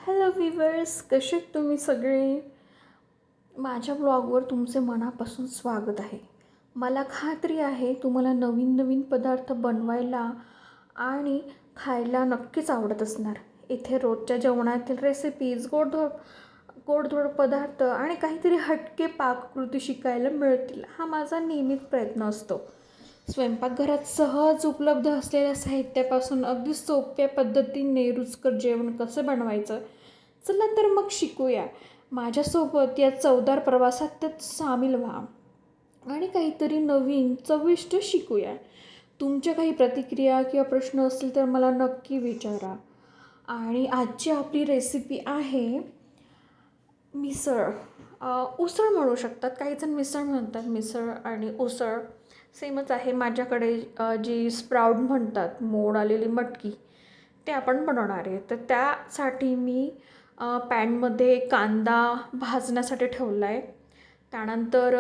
Hello viewers, कसे आहेत तुम्ही सगळे? माझ्या ब्लॉगवर तुमचे मनापासून स्वागत आहे. मला खात्री आहे तुम्हाला नवीन नवीन पदार्थ बनवायला आणि खायला नक्कीच आवडत असणार. इथे रोजच्या जेवणातील रेसिपीज, गोडधोड पदार्थ आणि काहीतरी हटके पाककृती शिकायला मिळतील, हा माझा नेहमीच प्रयत्न असतो. स्वयंपाकघरात सहज उपलब्ध असलेल्या साहित्यापासून अगदी सोप्या पद्धतीने रुचकर जेवण कसं बनवायचं, चला तर मग शिकूया. माझ्यासोबत या चवदार प्रवासात त्यात सामील व्हा आणि काहीतरी नवीन चविष्ट शिकूया. तुमच्या काही प्रतिक्रिया किंवा प्रश्न असतील तर मला नक्की विचारा. आणि आजची आपली रेसिपी आहे मिसळ. उसळ म्हणू शकतात, काहीजण मिसळ म्हणतात. मिसळ आणि उसळ सेमच आहे. माझ्याकडे जी स्प्राउट म्हणतात, मोड आलेली मटकी, ते आपण बनवणार आहे. तर त्यासाठी मी पॅनमध्ये कांदा भाजण्यासाठी ठेवला आहे. त्यानंतर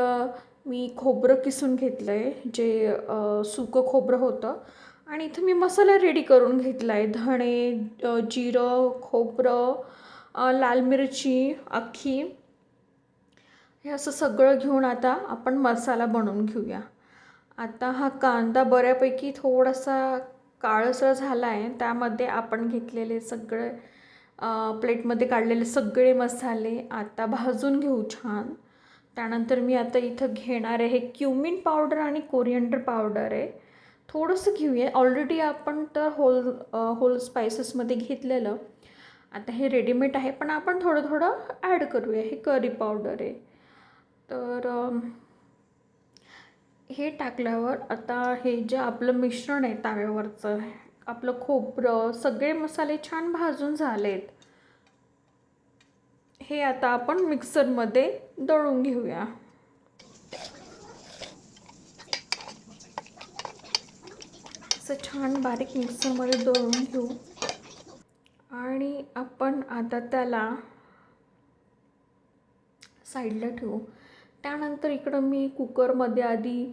मी खोबरं किसून घेतलं आहे, जे सुकं खोबरं होतं. आणि इथं मी मसाला रेडी करून घेतला आहे. धणे, जिरं, खोबरं, लाल मिरची अख्खी, हे असं सगळं घेऊन आता आपण मसाला बनवून घेऊया. आता हा कांदा बऱ्यापैकी थोडासा काळसर झाला आहे. त्यामध्ये आपण घेतलेले सगळे प्लेटमध्ये काढलेले सगळे मसाले आता भाजून घेऊ छान. त्यानंतर मी आता इथं घेणार आहे क्युमिन पावडर आणि कोरिएंडर पावडर आहे. थोडंसं घेऊया, ऑलरेडी आपण तर होल स्पायसेसमध्ये घेतलेलं. आता हे रेडीमेड आहे, पण आपण थोडं थोडं ॲड करूया. हे करी पावडर आहे. तर हे टाकल्यावर आता हे जे आपलं मिश्रण आहे तव्यावरचं, आपलं खोबरं, सगळे मसाले छान भाजून झालेत. हे आता आपण मिक्सरमध्ये दळून घेऊया. असं छान बारीक मिक्सरमध्ये दळून घेऊ. आणि आपण आता त्याला साईडला ठेवू. त्यानंतर इकडं मी कुकरमध्ये आधी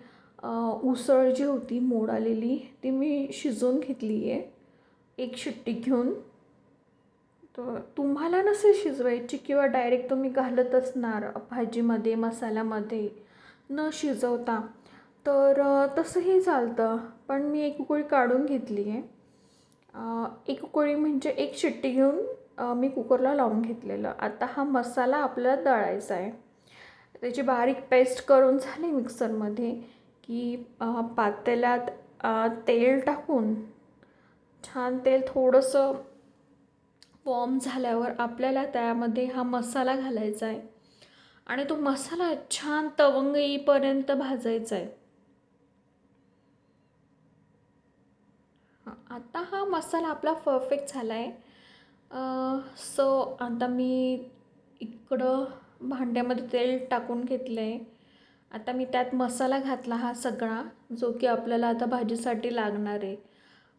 उसळ जी होती मोड आलेली, ती मी शिजवून घेतली आहे एक शिट्टी घेऊन. तर तुम्हाला नसेल शिजवायची किंवा डायरेक्ट तुम्ही घालत असणार भाजीमध्ये, मसाल्यामध्ये न शिजवता, तर तसंही चालतं. पण मी एक उकळी काढून घेतली आहे. एक उकळी म्हणजे एक शिट्टी घेऊन मी कुकरला लावून घेतलेलं. आता हा मसाला आपल्याला दळायचा आहे. त्याची बारीक पेस्ट करून झाली मिक्सरमध्ये की पातेल्यात तेल टाकून, छान तेल थोडंसं वॉर्म झाल्यावर आपल्याला त्यामध्ये हा मसाला घालायचा आहे आणि तो मसाला छान तवंग येईपर्यंत भाजायचा आहे. आता हा मसाला आपला परफेक्ट झाला आहे. सो आता मी इकडं भांड्यामध्ये तेल टाकून घेतलं आहे. आता मी त्यात मसाला घातला हा सगळा, जो की आपल्याला आता भाजीसाठी लागणार आहे.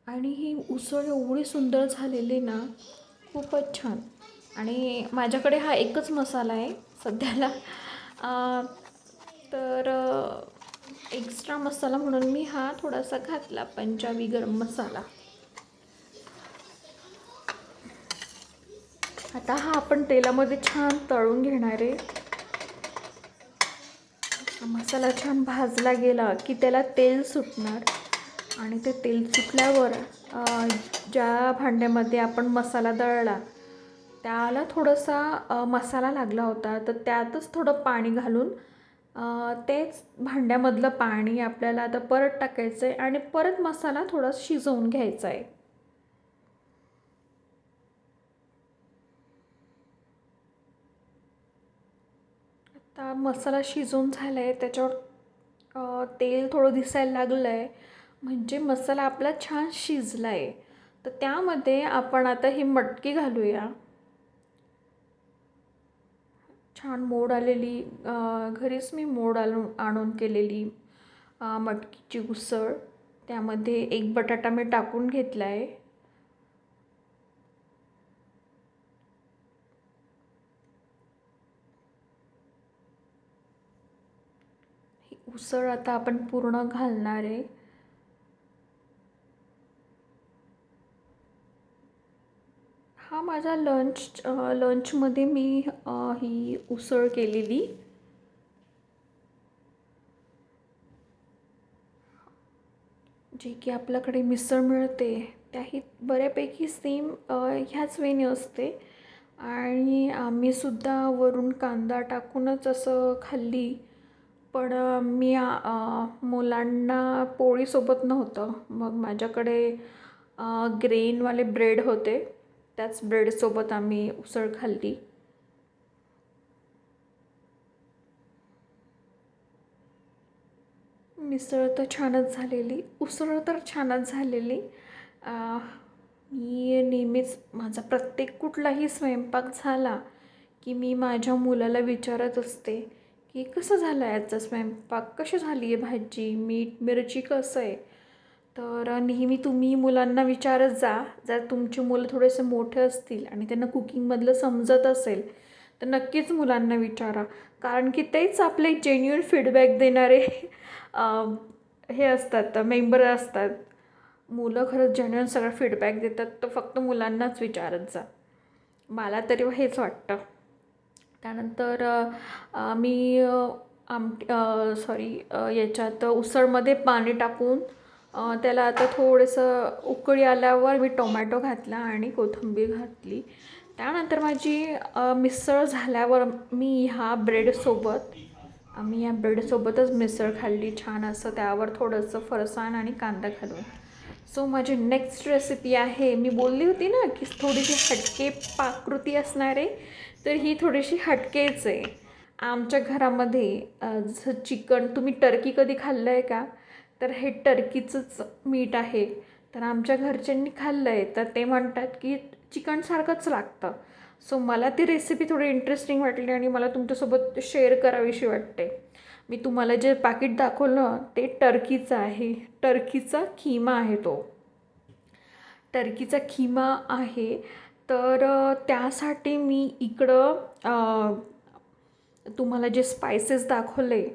आणि ही उसळ एवढी सुंदर झालेली ना, खूपच छान. आणि माझ्याकडे हा एकच मसाला आहे सध्याला. तर एक्स्ट्रा मसाला म्हणून मी हा थोडासा घातला, पंजाबी गरम मसाला. आता हा आपण तेलामध्ये छान तळून घेणार आहे. मसाला छान भाजला गेला की त्याला तेल सुटणार आणि ते तेल सुटल्यावर ज्या भांड्यामध्ये आपण मसाला दळला त्याला थोडासा मसाला लागला होता, तर त्यातच थोडं पाणी घालून तेच भांड्यामधलं पाणी आपल्याला आता परत टाकायचं आहे आणि परत मसाला थोडा शिजवून घ्यायचा आहे. आता मसाला शिजवून झाला आहे, त्याच्यावर तेल थोडं दिसायला लागलं आहे, म्हणजे मसाला आपला छान शिजला आहे. तर त्यामध्ये आपण आता ही मटकी घालूया. छान मोड आलेली, घरीच मी मोड आणून केलेली मटकीची उसळ. त्यामध्ये एक बटाटा मी टाकून घेतला आहे. ही उसळ आता आपण पूर्ण घालणार आहे. हा माझा लंचमध्ये मी ही उसळ केलेली, जी की आपल्याकडे मिसळ मिळते त्याही बऱ्यापैकी सेम ह्याच वेने असते. आणि आम्हीसुद्धा वरून कांदा टाकूनच असं खाल्ली. पण मुलांना पोळीसोबत नव्हतं, मग माझ्याकडे ग्रेनवाले ब्रेड होते, त्याच ब्रेडसोबत आम्ही उसळ खाल्ली. मिसळ तर छानच झालेली, उसळ तर छानच झालेली. मी नेहमीच माझा प्रत्येक कुठलाही स्वयंपाक झाला की मी माझ्या मुलाला विचारत असते की कसं झालं आहे आजचा स्वयंपाक, कशी झाली आहे भाजी, मीठ मिरची कसं आहे. तर नेहमी तुम्ही मुलांना विचारत जा. जर तुमची मुलं थोडेसे मोठे असतील आणि त्यांना कुकिंगमधलं समजत असेल तर नक्कीच मुलांना विचारा, कारण की तेच आपले जेन्युइन फीडबॅक देणारे हे असतात, मेंबर असतात. मुलं खरंच जेन्युइन सगळं फीडबॅक देतात, तर फक्त मुलांनाच विचारत जा. मला तरी हेच वाटतं. त्यानंतर मी याच्यात उसळमध्ये पाणी टाकून त्याला आता थोडंसं उकळी आल्यावर मी टोमॅटो घातला आणि कोथिंबीर घातली. त्यानंतर माझी मिसळ झाल्यावर मी आम्ही या ब्रेडसोबतच मिसळ खाल्ली छान असं, त्यावर थोडंसं फरसाण आणि कांदा घालून. सो माझी नेक्स्ट रेसिपी आहे, मी बोलली होती ना की थोडीशी हटके पाककृती असणार आहे, तर ही थोडीशी हटकेच आहे. आमच्या घरामध्ये जसं चिकन, तुम्ही टर्की कधी खाल्लं आहे का, तर हे टर्कीचंच मीठ आहे. तर आमच्या घरच्यांनी खाल्लं आहे तर ते म्हणतात की चिकनसारखंच लागतं. सो मला ती रेसिपी थोडी इंटरेस्टिंग वाटली आणि मला तुमच्यासोबत शेअर करावीशी वाटते. मी तुम्हाला जे पाकीट दाखवलं ते टर्कीचं आहे, टर्कीचा खिमा आहे तो, टर्कीचा खिमा आहे. तर त्यासाठी मी इकडं तुम्हाला जे स्पायसेस दाखवले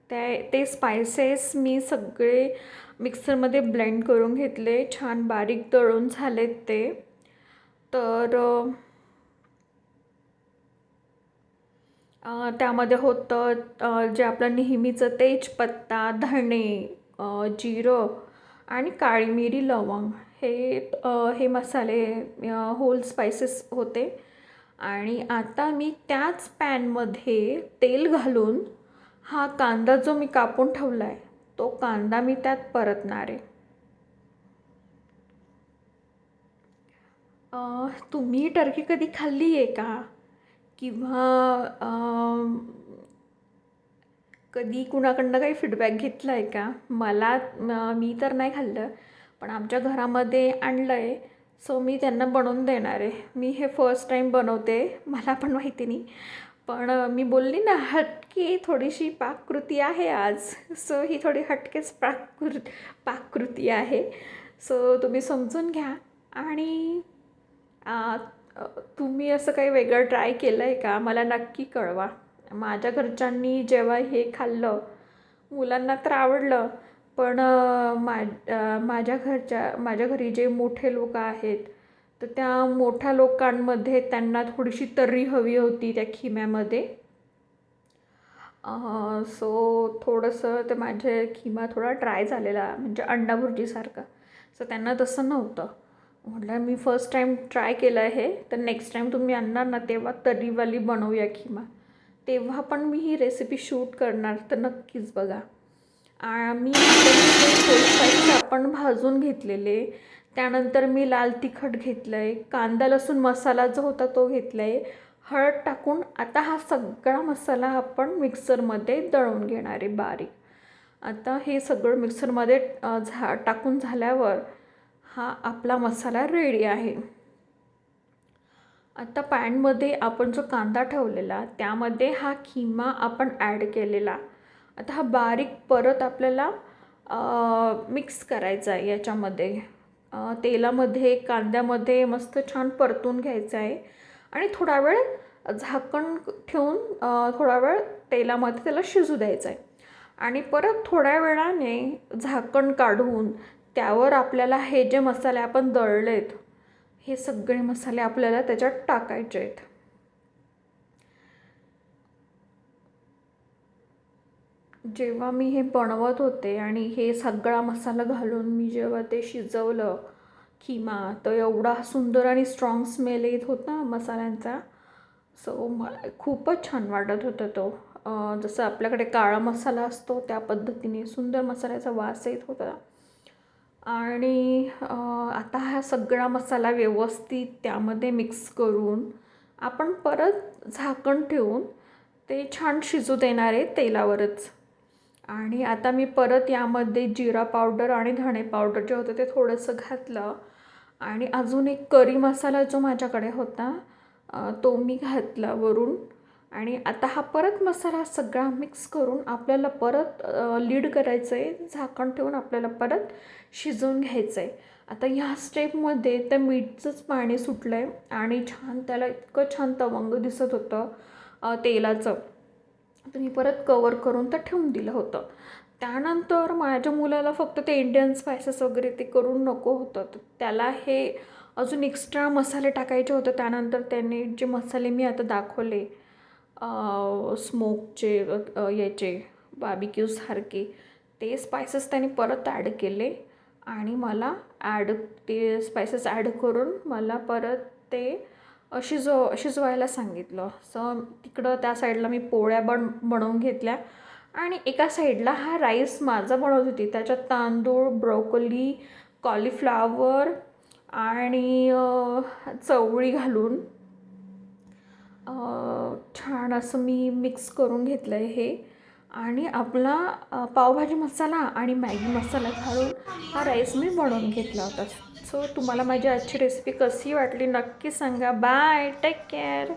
ते स्पायसेस मी सगळे मिक्सरमध्ये ब्लेंड करून घेतले, छान बारीक दळून झालेत ते. तर त्यामध्ये होतं जे आपलं नेहमीचं तेजपत्ता, धणे, जिरं आणि काळी मिरी, लवंग, हे मसाले होल स्पायसेस होते. आणि आता मी त्याच पॅनमध्ये तेल घालून हा कांदा जो मी कापून ठेवला आहे तो कांदा मी त्यात परतणार आहे. तुम्ही टर्की कधी खाल्ली आहे का, किंवा कधी कुणाकडनं काही फीडबॅक घेतला आहे का? मी तर नाही खाल्लं, पण आमच्या घरामध्ये आणलं आहे. सो मी त्यांना बनवून देणार आहे. मी हे फर्स्ट टाईम बनवते, मला पण माहिती नाही. पण मी बोलली ना हटके थोडीशी पाककृती आहे आज. सो ही थोडी हटकेच पाककृती आहे. सो तुम्ही समजून घ्या. आणि तुम्ही असं काही वेगळं ट्राय केलं आहे का, मला नक्की कळवा. माझ्या घरच्यांनी जेव्हा हे खाल्लं, मुलांना तर आवडलं, पण माझ्या घरी जे मोठे लोक आहेत तर त्या मोठ्या लोकांमध्ये त्यांना थोडीशी तर्री हवी होती त्या खिम्यामध्ये. सो थोडंसं ते माझे खिमा थोडा ड्राय झालेला, म्हणजे अंडा भुर्जीसारखा. सो त्यांना तसं नव्हतं. म्हटलं मी फर्स्ट टाईम ट्राय केलं आहे, तर नेक्स्ट टाईम तुम्ही आणणार ना तेव्हा तर्रीवाली बनवूया खिमा. तेव्हा पण मी ही रेसिपी शूट करणार, तर नक्कीच बघा. मी आपण भाजून घेतलेले, त्यानंतर मी लाल तिखट घेतलं आहे, कांदा लसूण मसाला जो होता तो घेतला आहे, हळद टाकून आता हा सगळा मसाला आपण मिक्सरमध्ये दळून घेणार आहे बारीक. आता हे सगळं मिक्सरमध्ये टाकून झाल्यावर हा आपला मसाला रेडी आहे. आता पॅनमध्ये आपण जो कांदा ठेवलेला त्यामध्ये हा खिमा आपण ॲड केलेला. आता हा बारीक परत आपल्याला मिक्स करायचा आहे याच्यामध्ये, तेलामध्ये कांद्यामध्ये मस्त छान परतून घ्यायचं आहे. आणि थोडा वेळ झाकण ठेवून थोडा वेळ तेलामध्ये त्याला शिजू द्यायचं आहे. आणि परत थोड्या वेळाने झाकण काढून त्यावर आपल्याला हे जे मसाले आपण दळलेत हे सगळे मसाले आपल्याला त्याच्यात टाकायचे आहेत. जेव्हा मी हे बनवत होते आणि हे सगळा मसाला घालून मी जेव्हा ते शिजवलं किमा, तर एवढा सुंदर आणि स्ट्रॉंग स्मेल येत होता मसाल्यांचा. सो मला खूपच छान वाटत होता तो. जसं आपल्याकडे काळा मसाला असतो त्या पद्धतीने सुंदर मसाल्याचा वास येत होता. आणि आता हा सगळा मसाला व्यवस्थित त्यामध्ये मिक्स करून आपण परत झाकण ठेवून ते छान शिजू देणार आहे तेलावरच. आणि आता मी परत यामध्ये जिरा पावडर आणि धणे पावडर जे होतं ते थोडंसं घातलं. आणि अजून एक करी मसाला जो माझ्याकडे होता तो मी घातला वरून. आणि आता हा परत मसाला सगळा मिक्स करून आपल्याला परत लीड करायचं आहे, झाकण ठेवून आपल्याला परत शिजवून घ्यायचं आहे. आता ह्या स्टेपमध्ये त्या मीठचंच पाणी सुटलं आहे आणि छान त्याला इतकं छान तवंग दिसत होतं तेलाचं. तर मी परत कवर करून तर ठेवून दिलं होतं. त्यानंतर माझ्या मुलाला फक्त ते इंडियन स्पायसेस वगैरे ते करून नको होतं, तर त्याला हे अजून एक्स्ट्रा मसाले टाकायचे होते. त्यानंतर त्याने जे मसाले मी आता दाखवले स्मोकचे याचे बार्बिक्यूसारखे ते स्पायसेस त्याने परत ॲड केले. आणि मला ते स्पायसेस ॲड करून मला परत ते शिजवायला सांगितलं. सो तिकडं त्या साईडला मी पोळ्या बनवून घेतल्या आणि एका साईडला हा राईस माझा बनवत होती. त्याच्यात तांदूळ, ब्रोकोली, कॉलीफ्लावर आणि चवळी घालून छान असं मी मिक्स करून घेतलं आहे हे. आणि आपला पावभाजी मसाला आणि मॅगी मसाला घालून हा राईस मी बनवून घेतला होता. सो तुम्हाला माझी आजची रेसिपी कशी वाटली नक्की सांगा. Bye, take care.